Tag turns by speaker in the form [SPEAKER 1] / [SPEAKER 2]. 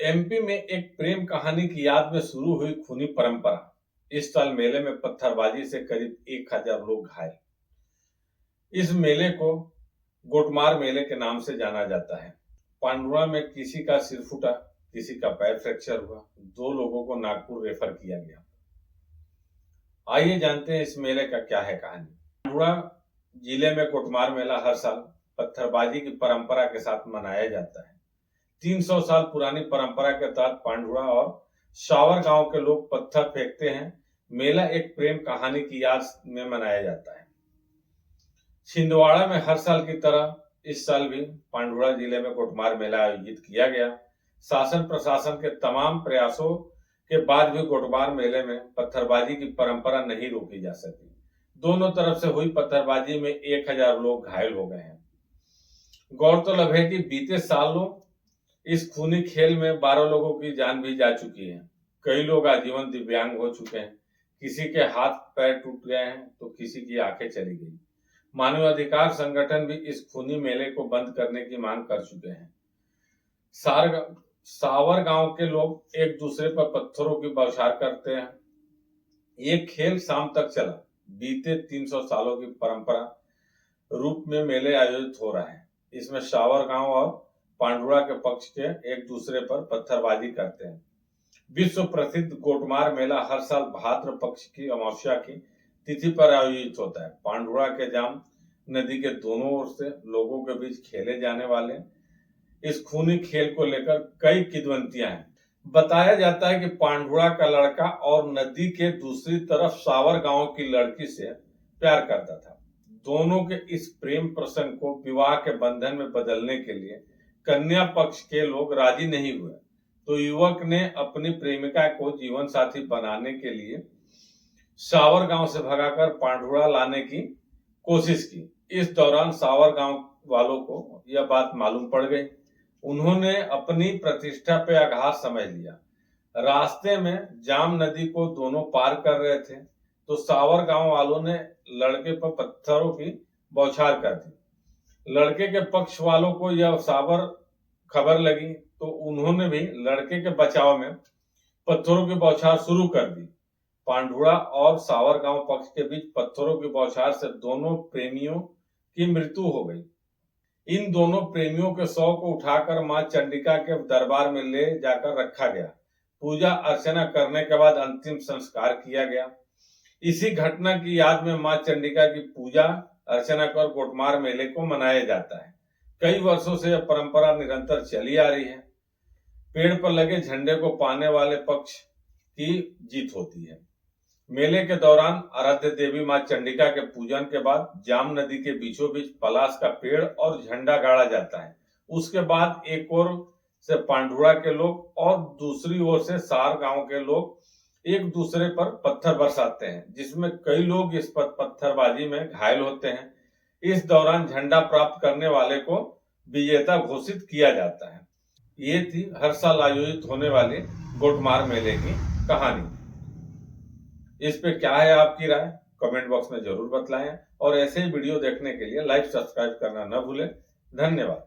[SPEAKER 1] MP में एक प्रेम कहानी की याद में शुरू हुई खूनी परंपरा। इस साल मेले में पत्थरबाजी से करीब 1000 लोग घायल। इस मेले को गोटमार मेले के नाम से जाना जाता है। पांडुआ में किसी का सिर फूटा, किसी का पैर फ्रैक्चर हुआ, 2 लोगों को नागपुर रेफर किया गया। आइए जानते हैं इस मेले का क्या है कहानी। पांडुआ जिले में गोटमार मेला हर साल पत्थरबाजी की परंपरा के साथ मनाया जाता है। 300 साल पुरानी परंपरा के तहत पांडुआ और शावर गांव के लोग पत्थर फेंकते हैं। मेला एक प्रेम कहानी की याद में मनाया जाता है। छिंदवाड़ा में हर साल की तरह इस साल भी पांडुआ जिले में गोटमार मेला आयोजित किया गया। शासन प्रशासन के तमाम प्रयासों के बाद भी गोटमार मेले में पत्थरबाजी की परंपरा नहीं रोकी जा सकी। दोनों तरफ से हुई पत्थरबाजी में 1000 लोग घायल हो गए हैं। गौरतलब है कि बीते सालों इस खूनी खेल में 12 लोगों की जान भी जा चुकी है। कई लोग आजीवन दिव्यांग हो चुके हैं, किसी के हाथ पैर टूट गए हैं तो किसी की आंखें चली गई। मानवाधिकार संगठन भी इस खूनी मेले को बंद करने की मांग कर चुके हैं। सावर गांव के लोग एक दूसरे पर पत्थरों की बौछार करते हैं। ये खेल शाम तक चला। बीते 300 सालों की परंपरा रूप में मेले आयोजित हो रहा है। इसमें सावर गांव और पांडुआ के पक्ष के एक दूसरे पर पत्थरबाजी करते हैं। विश्व प्रसिद्ध गोटमार मेला हर साल भाद्र पक्ष की अमावस्या की तिथि पर आयोजित होता है। पांडुआ के जाम नदी के दोनों ओर से लोगों के बीच खेले जाने वाले इस खूनी खेल को लेकर कई किंवदंतियां हैं। बताया जाता है कि पांडुआ का लड़का और नदी के दूसरी तरफ सावर गांव की लड़की से प्यार करता था। दोनों के इस प्रेम प्रसंग को विवाह के बंधन में बदलने के लिए कन्या पक्ष के लोग राजी नहीं हुए, तो युवक ने अपनी प्रेमिका को जीवन साथी बनाने के लिए सावर गांव से भगाकर पांडुआ लाने की कोशिश की। इस दौरान सावर गांव वालों को यह बात मालूम पड़ गई। उन्होंने अपनी प्रतिष्ठा पे आघात समझ लिया। रास्ते में जाम नदी को दोनों पार कर रहे थे तो सावर गांव वालों ने लड़के पर पत्थरों की बौछार कर दी। लड़के के पक्ष वालों को यह खबर लगी तो उन्होंने भी लड़के के बचाव में पत्थरों की बौछार शुरू कर दी। पांडुआ और सावर गांव पक्ष के बीच पत्थरों की बौछार से दोनों प्रेमियों की मृत्यु हो गई। इन दोनों प्रेमियों के शव को उठाकर मां चंडिका के दरबार में ले जाकर रखा गया। पूजा अर्चना करने के बाद अंतिम संस्कार किया गया। इसी घटना की याद में मां चंडिका की पूजा अर्चना कर गोटमार मेले को मनाया जाता है। कई वर्षों से यह परंपरा निरंतर चली आ रही है। पेड़ पर लगे झंडे को पाने वाले पक्ष की जीत होती है। मेले के दौरान आराध्य देवी मां चंडिका के पूजन के बाद जाम नदी के बीचों बीच पलाश का पेड़ और झंडा गाड़ा जाता है। उसके बाद एक ओर से पांडुआ के लोग और दूसरी ओर से सार गांव के लोग एक दूसरे पर पत्थर बरसाते हैं, जिसमें कई लोग इस पत्थरबाजी में घायल होते हैं। इस दौरान झंडा प्राप्त करने वाले को विजेता घोषित किया जाता है। ये थी हर साल आयोजित होने वाली गोटमार मेले की कहानी। इस पे क्या है आपकी राय, कमेंट बॉक्स में जरूर बतलाएं और ऐसे ही वीडियो देखने के लिए लाइक सब्सक्राइब करना न भूलें। धन्यवाद।